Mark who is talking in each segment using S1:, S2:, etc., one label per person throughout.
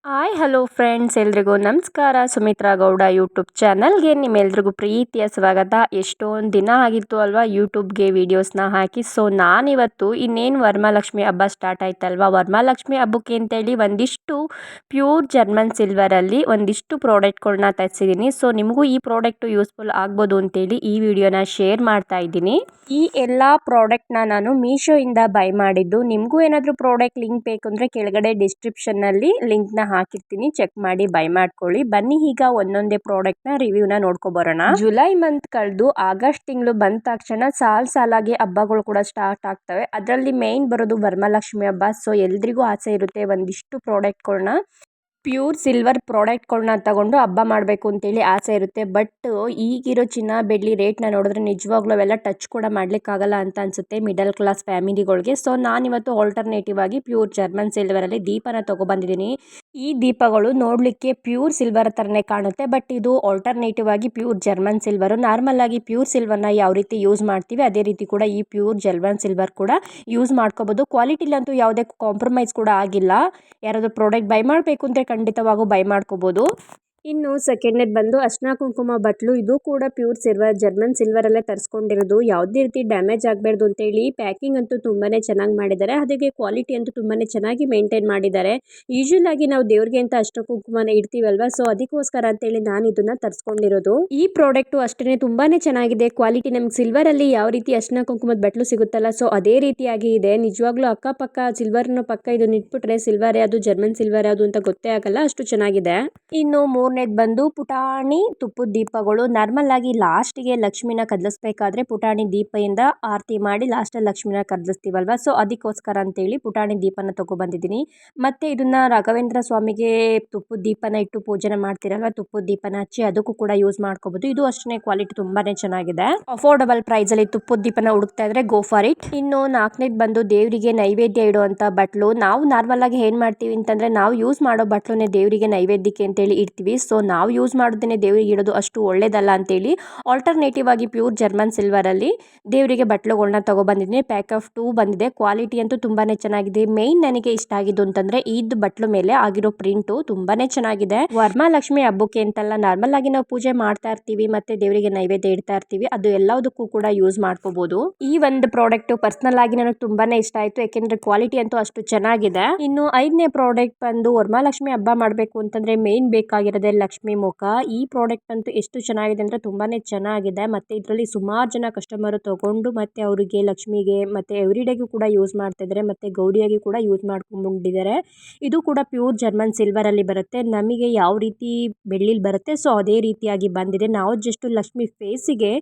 S1: Hi hello friends, ಎಲ್ರಿಗೂ ನಮಸ್ಕಾರ. Sumitra Gowda YouTube ಚಾನಲ್ಗೆ ನಿಮ್ಮೆಲ್ರಿಗೂ ಪ್ರೀತಿಯ ಸ್ವಾಗತ. ಎಷ್ಟೊಂದು ದಿನ ಆಗಿತ್ತು ಅಲ್ವಾ ಯೂಟ್ಯೂಬ್ಗೆ ವೀಡಿಯೋಸ್ನ ಹಾಕಿ. ಸೊ ನಾನಿವತ್ತು ಇನ್ನೇನು ವರಮಹಾಲಕ್ಷ್ಮಿ ಹಬ್ಬ ಸ್ಟಾರ್ಟ್ ಆಯ್ತಲ್ವಾ, ವರಮಹಾಲಕ್ಷ್ಮಿ ಹಬ್ಬಕ್ಕೆ ಅಂತೇಳಿ ಒಂದಿಷ್ಟು ಪ್ಯೂರ್ ಜರ್ಮನ್ ಸಿಲ್ವರಲ್ಲಿ ಒಂದಿಷ್ಟು ಪ್ರಾಡಕ್ಟ್ಗಳನ್ನ ತರಿಸಿದ್ದೀನಿ. ಸೊ ನಿಮಗೂ ಈ ಪ್ರಾಡಕ್ಟು ಯೂಸ್ಫುಲ್ ಆಗ್ಬೋದು ಅಂತೇಳಿ ಈ ವಿಡಿಯೋನ ಶೇರ್ ಮಾಡ್ತಾ ಇದ್ದೀನಿ. ಈ ಎಲ್ಲ ಪ್ರಾಡಕ್ಟ್ನ ನಾನು ಮೀಶೋಯಿಂದ ಬೈ ಮಾಡಿದ್ದು. ನಿಮಗೂ ಏನಾದರೂ ಪ್ರಾಡಕ್ಟ್ ಲಿಂಕ್ ಬೇಕು ಅಂದರೆ ಕೆಳಗಡೆ ಡಿಸ್ಕ್ರಿಪ್ಷನ್ನಲ್ಲಿ ಲಿಂಕ್ನ ಹಾಕಿರ್ತೀನಿ, ಚೆಕ್ ಮಾಡಿ ಬೈ ಮಾಡ್ಕೊಳ್ಳಿ. ಬನ್ನಿ ಈಗ ಒಂದೊಂದೇ ಪ್ರಾಡಕ್ಟ್ನ ರಿವ್ಯೂನ ನೋಡ್ಕೊಬರೋಣ. ಜುಲೈ ಮಂತ್ ಕಳೆದು ಆಗಸ್ಟ್ ತಿಂಗಳು ಬಂದ ತಕ್ಷಣ ಸಾಲಾಗಿ ಹಬ್ಬಗಳು ಕೂಡ ಸ್ಟಾರ್ಟ್ ಆಗ್ತವೆ. ಅದರಲ್ಲಿ ಮೇನ್ ಬರೋದು ವರಮಹಾಲಕ್ಷ್ಮಿ ಹಬ್ಬ. ಸೊ ಎಲ್ರಿಗೂ ಆಸೆ ಇರುತ್ತೆ ಒಂದಿಷ್ಟು ಪ್ರಾಡಕ್ಟ್ಗಳನ್ನ, ಪ್ಯೂರ್ ಸಿಲ್ವರ್ ಪ್ರಾಡಕ್ಟ್ಗಳನ್ನ ತಗೊಂಡು ಹಬ್ಬ ಮಾಡಬೇಕು ಅಂತೇಳಿ ಆಸೆ ಇರುತ್ತೆ. ಬಟ್ ಈಗಿರೋ ಚಿನ್ನ ಬೆಳ್ಳಿ ರೇಟ್ನ ನೋಡಿದ್ರೆ ನಿಜವಾಗ್ಲೂ ಅವೆಲ್ಲ ಟಚ್ ಕೂಡ ಮಾಡಲಿಕ್ಕಾಗಲ್ಲ ಅಂತ ಅನಿಸುತ್ತೆ ಮಿಡಲ್ ಕ್ಲಾಸ್ ಫ್ಯಾಮಿಲಿಗಳಿಗೆ. ಸೊ ನಾನಿವತ್ತು ಆಲ್ಟರ್ನೇಟಿವ್ ಆಗಿ ಪ್ಯೂರ್ ಜರ್ಮನ್ ಸಿಲ್ವರಲ್ಲಿ ದೀಪನ ತೊಗೊಬಂದಿದ್ದೀನಿ. ಈ ದೀಪಗಳು ನೋಡಲಿಕ್ಕೆ ಪ್ಯೂರ್ ಸಿಲ್ವರ್ ಥರನೇ ಕಾಣುತ್ತೆ, ಬಟ್ ಇದು ಆಲ್ಟರ್ನೇಟಿವ್ ಆಗಿ ಪ್ಯೂರ್ ಜರ್ಮನ್ ಸಿಲ್ವರು. ನಾರ್ಮಲ್ ಆಗಿ ಪ್ಯೂರ್ ಸಿಲ್ವರ್ನ ಯಾವ ರೀತಿ ಯೂಸ್ ಮಾಡ್ತೀವಿ ಅದೇ ರೀತಿ ಕೂಡ ಈ ಪ್ಯೂರ್ ಜರ್ಮನ್ ಸಿಲ್ವರ್ ಕೂಡ ಯೂಸ್ ಮಾಡ್ಕೋಬೋದು. ಕ್ವಾಲಿಟಿಲಂತೂ ಯಾವುದೇ ಕಾಂಪ್ರಮೈಸ್ ಕೂಡ ಆಗಿಲ್ಲ. ಯಾರಾದರೂ ಪ್ರಾಡಕ್ಟ್ ಬೈ ಮಾಡಬೇಕು ಅಂದರೆ ಖಂಡಿತವಾಗೂ ಬೈ ಮಾಡ್ಕೋಬೋದು. ಇನ್ನು ಸೆಕೆಂಡ್ನೇದು ಬಂದು ಅರ್ಶಿನ ಕುಂಕುಮ ಬಟ್ಲು. ಇದು ಕೂಡ ಪ್ಯೂರ್ ಸಿಲ್ವರ್, ಜರ್ಮನ್ ಸಿಲ್ವರಲ್ಲೇ ತರಿಸ್ಕೊಂಡಿರೋದು. ಯಾವುದೇ ರೀತಿ ಡ್ಯಾಮೇಜ್ ಆಗಬಾರ್ದು ಅಂತೇಳಿ ಪ್ಯಾಕಿಂಗ್ ಅಂತೂ ತುಂಬಾ ಚೆನ್ನಾಗಿ ಮಾಡಿದ್ದಾರೆ. ಹಾಗೆ ಕ್ವಾಲಿಟಿ ಅಂತೂ ತುಂಬಾ ಚೆನ್ನಾಗಿ ಮೇಂಟೈನ್ ಮಾಡಿದ್ದಾರೆ. ಯೂಶುವಲ್ ಆಗಿ ನಾವು ದೇವ್ರಿಗೆ ಅಂತ ಅರ್ಶಿನ ಕುಂಕುಮನ ಇಡ್ತೀವಲ್ವಾ, ಸೊ ಅದಕ್ಕೋಸ್ಕರ ಅಂತೇಳಿ ನಾನು ಇದನ್ನ ತರಿಸ್ಕೊಂಡಿರೋದು. ಈ ಪ್ರಾಡಕ್ಟು ಅಷ್ಟೇ ತುಂಬಾ ಚೆನ್ನಾಗಿದೆ. ಕ್ವಾಲಿಟಿ ನಮ್ಗೆ ಸಿಲ್ವರಲ್ಲಿ ಯಾವ ರೀತಿ ಅರ್ಶಿನ ಕುಂಕುಮದ ಬಟ್ಲು ಸಿಗುತ್ತಲ್ಲ, ಸೊ ಅದೇ ರೀತಿಯಾಗಿ ಇದೆ. ನಿಜವಾಗ್ಲೂ ಅಕ್ಕಪಕ್ಕ ಸಿಲ್ವರ್ನ ಪಕ್ಕ ಇದನ್ನ ಇಟ್ಬಿಟ್ರೆ ಸಿಲ್ವರ್ ಯಾವುದು ಜರ್ಮನ್ ಸಿಲ್ವರ್ ಯಾವುದು ಅಂತ ಗೊತ್ತೇ ಆಗಲ್ಲ, ಅಷ್ಟು ಚೆನ್ನಾಗಿದೆ. ಇನ್ನು ಮೂರನೇದು ಬಂದು ಪುಟಾಣಿ ತುಪ್ಪದ ದೀಪಗಳು. ನಾರ್ಮಲ್ ಆಗಿ ಲಾಸ್ಟಿಗೆ ಲಕ್ಷ್ಮಿನ ಕದಲಿಸ್ಬೇಕಾದ್ರೆ ಪುಟಾಣಿ ದೀಪದಿಂದ ಆರತಿ ಮಾಡಿ ಲಾಸ್ಟಲ್ಲಿ ಲಕ್ಷ್ಮಿನ ಕದಲಿಸ್ತೀವಲ್ವಾ, ಸೊ ಅದಕ್ಕೋಸ್ಕರ ಅಂತೇಳಿ ಪುಟಾಣಿ ದೀಪನ ತಗೊಬಂದಿದ್ದೀನಿ. ಮತ್ತೆ ಇದನ್ನ ರಾಘವೇಂದ್ರ ಸ್ವಾಮಿಗೆ ತುಪ್ಪದ ದೀಪನ ಇಟ್ಟು ಪೂಜನೆ ಮಾಡ್ತಿರಲ್ವ, ತುಪ್ಪದ ದೀಪನ ಹಚ್ಚಿ ಅದಕ್ಕೂ ಕೂಡ ಯೂಸ್ ಮಾಡ್ಕೋಬಹುದು. ಇದು ಅಷ್ಟೇ ಕ್ವಾಲಿಟಿ ತುಂಬಾನೇ ಚೆನ್ನಾಗಿದೆ. ಅಫೋರ್ಡಬಲ್ ಪ್ರೈಸ್ ಅಲ್ಲಿ ತುಪ್ಪದ ದೀಪನ ಹುಡುಕ್ತಾ ಇದ್ರೆ ಗೋ ಫಾರ್ ಇಟ್. ಇನ್ನು ನಾಲ್ಕನೇದು ಬಂದು ದೇವರಿಗೆ ನೈವೇದ್ಯ ಇಡುವಂತ ಬಟ್ಲು. ನಾವು ನಾರ್ಮಲ್ ಆಗಿ ಏನ್ ಮಾಡ್ತೀವಿ ಅಂತಂದ್ರೆ ನಾವು ಯೂಸ್ ಮಾಡೋ ಬಟ್ಲುನೇ ದೇವರಿಗೆ ನೈವೇದ್ಯಕ್ಕೆ ಅಂತೇಳಿ ಇಡ್ತೀವಿ. ಸೊ ನಾವು ಯೂಸ್ ಮಾಡೋದನ್ನೇ ದೇವರಿಗೆ ಇಡೋದು ಅಷ್ಟು ಒಳ್ಳೇದಲ್ಲ ಅಂತೇಳಿ ಆಲ್ಟರ್ನೇಟಿವ್ ಆಗಿ ಪ್ಯೂರ್ ಜರ್ಮನ್ ಸಿಲ್ವರ್ ಅಲ್ಲಿ ದೇವರಿಗೆ ಬಟ್ಲುಗಳನ್ನ ತಗೊಬಂದಿದ್ದೀನಿ. ಪ್ಯಾಕ್ ಆಫ್ 2 ಬಂದಿದೆ. ಕ್ವಾಲಿಟಿ ಅಂತೂ ತುಂಬಾನೇ ಚೆನ್ನಾಗಿದೆ. ಮೇನ್ ನನಗೆ ಇಷ್ಟ ಆಗಿದ್ದು ಅಂತಂದ್ರೆ ಈದ್ ಬಟ್ಲು ಮೇಲೆ ಆಗಿರೋ ಪ್ರಿಂಟು ತುಂಬಾನೇ ಚೆನ್ನಾಗಿದೆ. ವರಮಹಾಲಕ್ಷ್ಮಿ ಹಬ್ಬಕ್ಕೆ ಅಂತಲ್ಲ, ನಾರ್ಮಲ್ ಆಗಿ ನಾವು ಪೂಜೆ ಮಾಡ್ತಾ ಇರ್ತೀವಿ ಮತ್ತೆ ದೇವರಿಗೆ ನೈವೇದ್ಯ ಇಡ್ತಾ ಇರ್ತೀವಿ, ಅದು ಎಲ್ಲದಕ್ಕೂ ಕೂಡ ಯೂಸ್ ಮಾಡ್ಕೋಬಹುದು. ಈ ಒಂದು ಪ್ರಾಡಕ್ಟ್ ಪರ್ಸನಲ್ ಆಗಿ ನನಗೆ ತುಂಬಾನೇ ಇಷ್ಟ ಆಯ್ತು, ಯಾಕೆಂದ್ರೆ ಕ್ವಾಲಿಟಿ ಅಂತೂ ಅಷ್ಟು ಚೆನ್ನಾಗಿದೆ. ಇನ್ನು 5ನೇ ಪ್ರಾಡಕ್ಟ್ ಬಂದು ವರಮಹಾಲಕ್ಷ್ಮಿ ಹಬ್ಬ ಮಾಡಬೇಕು ಅಂತಂದ್ರೆ ಮೇನ್ ಬೇಕಾಗಿರೋದೇ ಲಕ್ಷ್ಮಿ ಮುಖ. ಈ ಪ್ರಾಡಕ್ಟ್ ಅಂತೂ ಎಷ್ಟು ಚೆನ್ನಾಗಿದೆ ಅಂದ್ರೆ ತುಂಬಾನೇ ಚೆನ್ನಾಗಿದೆ. ಮತ್ತೆ ಇದರಲ್ಲಿ ಸುಮಾರು ಜನ ಕಸ್ಟಮರ್ ತಗೊಂಡು ಮತ್ತೆ ಅವರಿಗೆ ಲಕ್ಷ್ಮಿಗೆ ಮತ್ತೆ ಎವ್ರಿಡೇಗೂ ಕೂಡ ಯೂಸ್ ಮಾಡ್ತಾ ಇದ್ದಾರೆ, ಮತ್ತೆ ಗೌರಿಯಾಗಿ ಕೂಡ ಯೂಸ್ ಮಾಡ್ಕೊಂಡಿದ್ದಾರೆ. ಇದು ಕೂಡ ಪ್ಯೂರ್ ಜರ್ಮನ್ ಸಿಲ್ವರ್ ಅಲ್ಲಿ ಬರುತ್ತೆ. ನಮಗೆ ಯಾವ ರೀತಿ ಬೆಳ್ಳಿಲಿ ಬರುತ್ತೆ ಸೊ ಅದೇ ರೀತಿಯಾಗಿ ಬಂದಿದೆ. ನಾವು ಜಸ್ಟ್ ಲಕ್ಷ್ಮಿ ಫೇಸಿಗೆ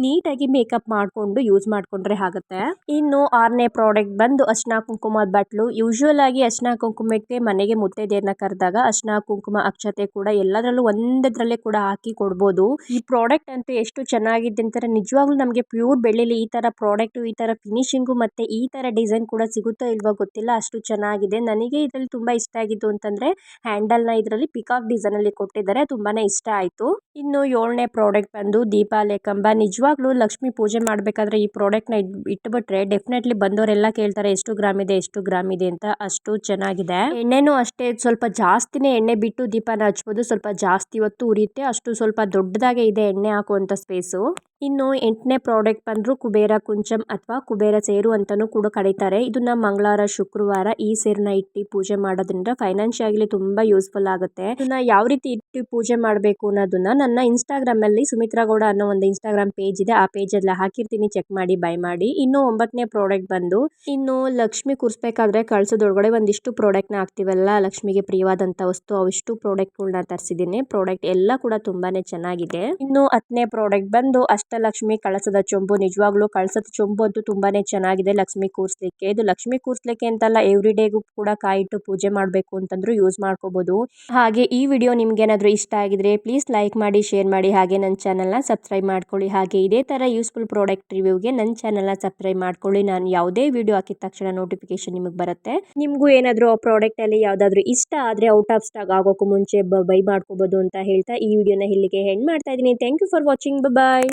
S1: ನೀಟಾಗಿ ಮೇಕಪ್ ಮಾಡಿಕೊಂಡು ಯೂಸ್ ಮಾಡ್ಕೊಂಡ್ರೆ ಆಗುತ್ತೆ. ಇನ್ನು 6ನೇ ಪ್ರಾಡಕ್ಟ್ ಬಂದು ಅರ್ಶಿನ ಕುಂಕುಮದ ಬಟ್ಲು. ಯೂಶುವಲ್ ಆಗಿ ಅರ್ಶಿನ ಕುಂಕುಮಕ್ಕೆ ಮನೆಗೆ ಮುತ್ತೈದೆಯರನ್ನ ಕರೆದಾಗ ಅರ್ಶಿನ ಕುಂಕುಮ ಅಕ್ಷತೆ ಕೂಡ ಎಲ್ಲದರಲ್ಲೂ ಒಂದದ್ರಲ್ಲೇ ಕೂಡ ಹಾಕಿ ಕೊಡ್ಬೋದು. ಈ ಪ್ರಾಡಕ್ಟ್ ಅಂತೂ ಎಷ್ಟು ಚೆನ್ನಾಗಿದೆ ಅಂತಾರೆ. ನಿಜವಾಗ್ಲೂ ನಮಗೆ ಪ್ಯೂರ್ ಬೆಳ್ಳಿಲಿ ಈ ತರ ಪ್ರಾಡಕ್ಟ್, ಈ ತರ ಫಿನಿಶಿಂಗು ಮತ್ತೆ ಈ ತರ ಡಿಸೈನ್ ಕೂಡ ಸಿಗುತ್ತೋ ಇಲ್ವೋ ಗೊತ್ತಿಲ್ಲ, ಅಷ್ಟು ಚೆನ್ನಾಗಿದೆ. ನನಗೆ ಇದರಲ್ಲಿ ತುಂಬಾ ಇಷ್ಟ ಆಗಿದ್ದು ಅಂತಂದ್ರೆ ಹ್ಯಾಂಡಲ್ ನ ಇದರಲ್ಲಿ ಪಿಕಾಕ್ ಡಿಸೈನ್ ಅಲ್ಲಿ ಕೊಟ್ಟಿದ್ದಾರೆ, ತುಂಬಾನೇ ಇಷ್ಟ ಆಯ್ತು. ಇನ್ನು 7ನೇ ಪ್ರಾಡಕ್ಟ್ ಬಂದು ದೀಪಾಲೆ ಕಂಬ. ನಿಜವಾಗ್ಲೂ ಲಕ್ಷ್ಮಿ ಪೂಜೆ ಮಾಡ್ಬೇಕಾದ್ರೆ ಈ ಪ್ರಾಡಕ್ಟ್ ನ ಇಟ್ಬಿಟ್ರೆ ಡೆಫಿನೆಟ್ಲಿ ಬಂದವರೆಲ್ಲ ಕೇಳ್ತಾರೆ ಎಷ್ಟು ಗ್ರಾಮ್ ಇದೆ ಎಷ್ಟು ಗ್ರಾಮ್ ಇದೆ ಅಂತ, ಅಷ್ಟು ಚೆನ್ನಾಗಿದೆ. ಎಣ್ಣೆನೂ ಅಷ್ಟೇ ಸ್ವಲ್ಪ ಜಾಸ್ತಿನೇ ಎಣ್ಣೆ ಬಿಟ್ಟು ದೀಪನ ಹಚ್ಬೋದು, ಸ್ವಲ್ಪ ಜಾಸ್ತಿ ಹೊತ್ತು ಉರಿಯುತ್ತೆ, ಅಷ್ಟು ಸ್ವಲ್ಪ ದೊಡ್ಡದಾಗೆ ಇದೆ ಎಣ್ಣೆ ಹಾಕುವಂತ ಸ್ಪೇಸು. ಇನ್ನು 8ನೇ ಪ್ರಾಡಕ್ಟ್ ಬಂದ್ರು ಕುಬೇರ ಕುಂಚಂ ಅಥವಾ ಕುಬೇರ ಸೇರು ಅಂತಾನೂ ಕೂಡ ಕರೀತಾರೆ. ಇದನ್ನ ಮಂಗಳವಾರ ಶುಕ್ರವಾರ ಈ ಸೇರನ್ನ ಇಟ್ಟು ಪೂಜೆ ಮಾಡೋದ್ರಿಂದ ಫೈನಾನ್ಷಿಯಲಿ ತುಂಬಾ ಯೂಸ್ಫುಲ್ ಆಗುತ್ತೆ. ಇದನ್ನ ಯಾವ ರೀತಿ ಇಟ್ಟು ಪೂಜೆ ಮಾಡಬೇಕು ಅನ್ನೋದನ್ನ ನನ್ನ ಇನ್ಸ್ಟಾಗ್ರಾಮ್ ಅಲ್ಲಿ ಸುಮಿತ್ರಾ ಗೌಡ ಅನ್ನೋ ಒಂದು ಇನ್ಸ್ಟಾಗ್ರಾಮ್ ಪೇಜ್ ಇದೆ, ಆ ಪೇಜ್ ಅಲ್ಲಿ ಹಾಕಿರ್ತೀನಿ, ಚೆಕ್ ಮಾಡಿ ಬೈ ಮಾಡಿ. ಇನ್ನು 9ನೇ ಪ್ರಾಡಕ್ಟ್ ಬಂದು ಇನ್ನು ಲಕ್ಷ್ಮಿ ಕೂರಿಸಬೇಕಾದ್ರೆ ಕಳಸದೊಳಗಡೆ ಒಂದಿಷ್ಟು ಪ್ರಾಡಕ್ಟ್ ನ ಹಾಕ್ತಿವಲ್ಲ, ಲಕ್ಷ್ಮಿಗೆ ಪ್ರಿಯವಾದಂತ ವಸ್ತು, ಅವಿಷ್ಟು ಪ್ರಾಡಕ್ಟ್ಗಳನ್ನ ತರಿಸಿದ್ದೀನಿ. ಪ್ರಾಡಕ್ಟ್ ಎಲ್ಲ ಕೂಡ ತುಂಬಾನೇ ಚೆನ್ನಾಗಿದೆ. ಇನ್ನು 10ನೇ ಪ್ರಾಡಕ್ಟ್ ಬಂದು ಅಷ್ಟಲಕ್ಷ್ಮಿ ಕಳಸದ ಚೊಂಬು. ನಿಜವಾಗ್ಲೂ ಕಳಸದ ಚೊಂಬು ಅಂತೂ ತುಂಬಾನೇ ಚೆನ್ನಾಗಿದೆ ಲಕ್ಷ್ಮಿ ಕೂರಿಸ್ಲಿಕ್ಕೆ. ಇದು ಲಕ್ಷ್ಮಿ ಕೂರಿಸ್ಲಿಕ್ಕೆ ಅಂತಲ್ಲ, ಎವ್ರಿ ಡೇಗೂ ಕೂಡ ಕಾಯಿಟ್ಟು ಪೂಜೆ ಮಾಡಬೇಕು ಅಂತಂದ್ರೂ ಯೂಸ್ ಮಾಡ್ಕೋಬಹುದು. ಹಾಗೆ ಈ ವಿಡಿಯೋ ನಿಮ್ಗೆ ಏನಾದರೂ ಇಷ್ಟ ಆಗಿದ್ರೆ ಪ್ಲೀಸ್ ಲೈಕ್ ಮಾಡಿ, ಶೇರ್ ಮಾಡಿ, ಹಾಗೆ ನನ್ನ ಚಾನಲ್ನ ಸಬ್ಸ್ಕ್ರೈಬ್ ಮಾಡ್ಕೊಳ್ಳಿ. ಹಾಗೆ ಇದೇ ತರ ಯೂಸ್ಫುಲ್ ಪ್ರಾಡಕ್ಟ್ ರಿವ್ಯೂಗೆ ನನ್ನ ಚಾನಲ್ನ ಸಬ್ಸ್ಕ್ರೈಬ್ ಮಾಡ್ಕೊಳ್ಳಿ. ನಾನು ಯಾವುದೇ ವಿಡಿಯೋ ಹಾಕಿದ ತಕ್ಷಣ ನೋಟಿಫಿಕೇಶನ್ ನಿಮಗೆ ಬರುತ್ತೆ. ನಿಮಗೂ ಏನಾದರೂ ಆ ಪ್ರಾಡಕ್ಟ್ ಅಲ್ಲಿ ಯಾವ್ದಾದ್ರು ಇಷ್ಟ ಆದ್ರೆ ಔಟ್ ಆಫ್ ಸ್ಟಾಕ್ ಆಗೋಕ್ಕೂ ಮುಂಚೆ ಬೈ ಮಾಡ್ಕೋಬಹುದು ಅಂತ ಹೇಳ್ತಾ ಈ ವಿಡಿಯೋನ ಇಲ್ಲಿಗೆ ಎಂಡ್ ಮಾಡ್ತಾ ಇದ್ದೀನಿ. Thank you for watching. Bye.